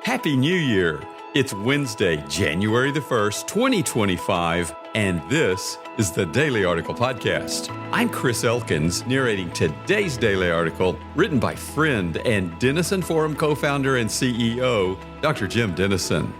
Happy New Year! It's Wednesday, January the 1st, 2025, and this is the Daily Article Podcast. I'm Chris Elkins, narrating today's Daily Article, written by friend and Denison Forum co-founder and CEO, Dr. Jim Denison.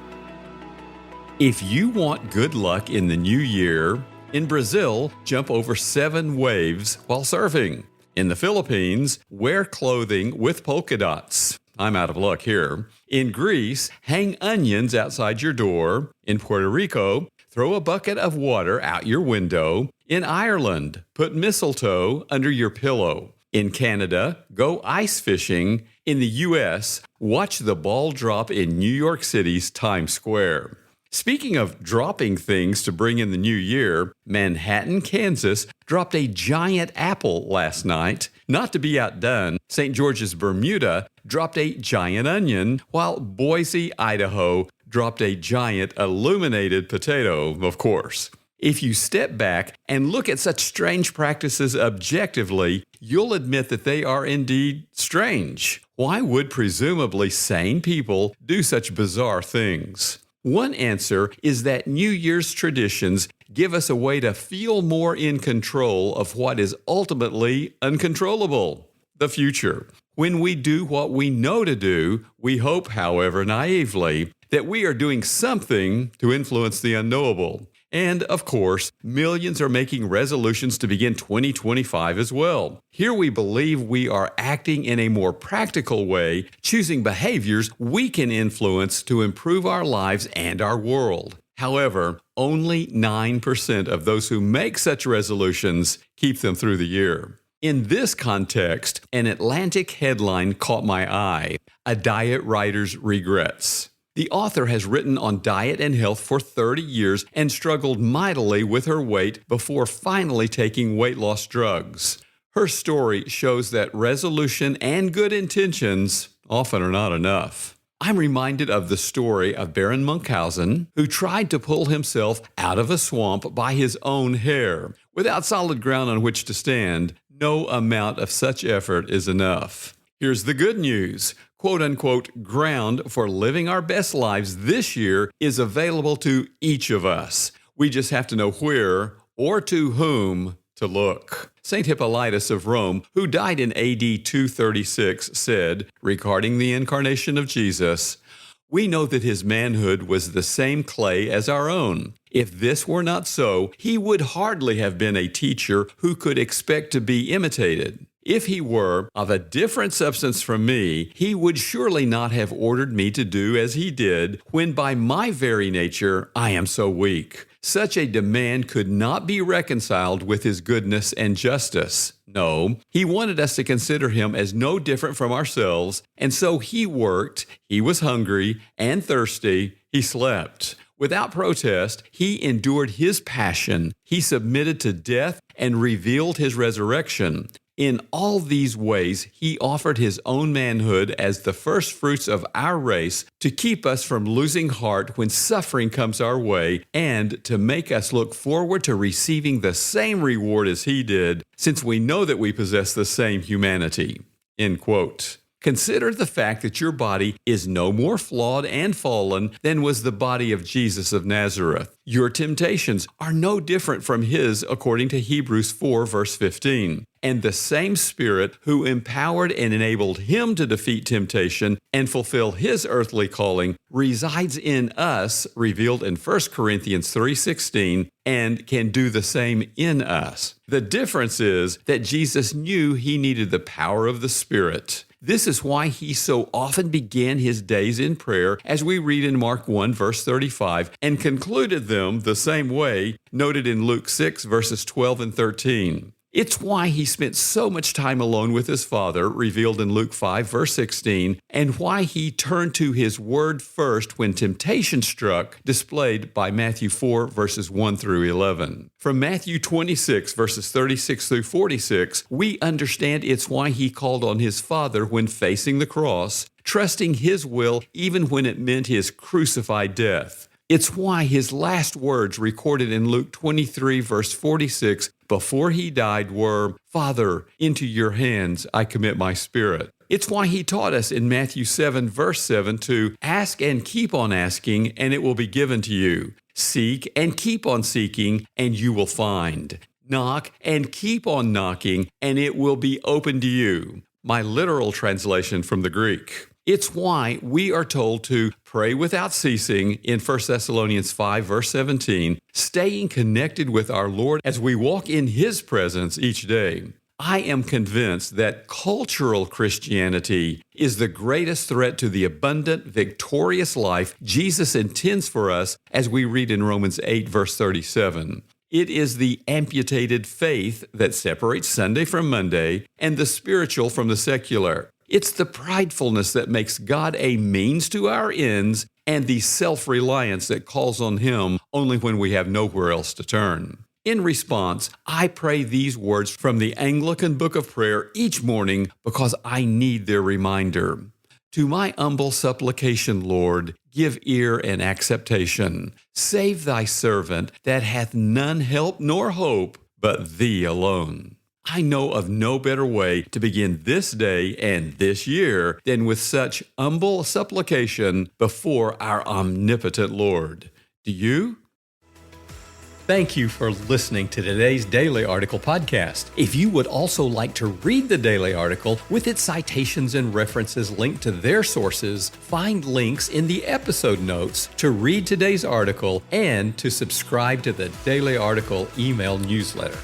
If you want good luck in the new year, in Brazil, jump over 7 waves while surfing. In the Philippines, wear clothing with polka dots. I'm out of luck here. In Greece, hang onions outside your door. In Puerto Rico, throw a bucket of water out your window. In Ireland, put mistletoe under your pillow. In Canada, go ice fishing. In the U.S., watch the ball drop in New York City's Times Square. Speaking of dropping things to bring in the new year, Manhattan, Kansas dropped a giant apple last night. Not to be outdone, St. George's, Bermuda dropped a giant onion, while Boise, Idaho dropped a giant illuminated potato, of course. If you step back and look at such strange practices objectively, you'll admit that they are indeed strange. Why would presumably sane people do such bizarre things? One answer is that New Year's traditions give us a way to feel more in control of what is ultimately uncontrollable, the future. When we do what we know to do, we hope, however, naively, that we are doing something to influence the unknowable. And, of course, millions are making resolutions to begin 2025 as well. Here we believe we are acting in a more practical way, choosing behaviors we can influence to improve our lives and our world. However, only 9% of those who make such resolutions keep them through the year. In this context, an Atlantic headline caught my eye: "A Diet Writer's Regrets." The author has written on diet and health for 30 years and struggled mightily with her weight before finally taking weight loss drugs. Her story shows that resolution and good intentions often are not enough. I'm reminded of the story of Baron Munchausen, who tried to pull himself out of a swamp by his own hair. Without solid ground on which to stand, no amount of such effort is enough. Here's the good news. "Quote-unquote ground for living our best lives this year is available to each of us. We just have to know where or to whom to look." St. Hippolytus of Rome, who died in AD 236, said, regarding the incarnation of Jesus, "We know that his manhood was the same clay as our own. If this were not so, he would hardly have been a teacher who could expect to be imitated. If he were of a different substance from me, he would surely not have ordered me to do as he did, when by my very nature I am so weak. Such a demand could not be reconciled with his goodness and justice. No, he wanted us to consider him as no different from ourselves, and so he worked, he was hungry and thirsty, he slept. Without protest, he endured his passion, he submitted to death and revealed his resurrection. In all these ways, he offered his own manhood as the first fruits of our race to keep us from losing heart when suffering comes our way and to make us look forward to receiving the same reward as he did, since we know that we possess the same humanity." End quote. Consider the fact that your body is no more flawed and fallen than was the body of Jesus of Nazareth. Your temptations are no different from his, according to Hebrews 4, verse 15. And the same Spirit who empowered and enabled him to defeat temptation and fulfill his earthly calling resides in us, revealed in 1 Corinthians 3:16, and can do the same in us. The difference is that Jesus knew he needed the power of the Spirit. This is why he so often began his days in prayer, as we read in Mark 1, verse 35, and concluded them the same way, noted in Luke 6, verses 12 and 13. It's why he spent so much time alone with his Father, revealed in Luke 5, verse 16, and why he turned to his word first when temptation struck, displayed by Matthew 4, verses 1 through 11. From Matthew 26, verses 36 through 46, we understand it's why he called on his Father when facing the cross, trusting his will even when it meant his crucified death. It's why his last words recorded in Luke 23, verse 46, before he died were, "Father, into your hands I commit my spirit." It's why he taught us in Matthew 7, verse 7 to ask and keep on asking, and it will be given to you. Seek and keep on seeking, and you will find. Knock and keep on knocking, and it will be open to you. My literal translation from the Greek. It's why we are told to pray without ceasing in 1 Thessalonians 5, verse 17, staying connected with our Lord as we walk in His presence each day. I am convinced that cultural Christianity is the greatest threat to the abundant, victorious life Jesus intends for us, as we read in Romans 8, verse 37. It is the amputated faith that separates Sunday from Monday and the spiritual from the secular. It's the pridefulness that makes God a means to our ends and the self-reliance that calls on Him only when we have nowhere else to turn. In response, I pray these words from the Anglican Book of Prayer each morning because I need their reminder. To my humble supplication, Lord, give ear and acceptation. Save thy servant that hath none help nor hope but thee alone. I know of no better way to begin this day and this year than with such humble supplication before our omnipotent Lord. Do you? Thank you for listening to today's Daily Article podcast. If you would also like to read the Daily Article with its citations and references linked to their sources, find links in the episode notes to read today's article and to subscribe to the Daily Article email newsletter.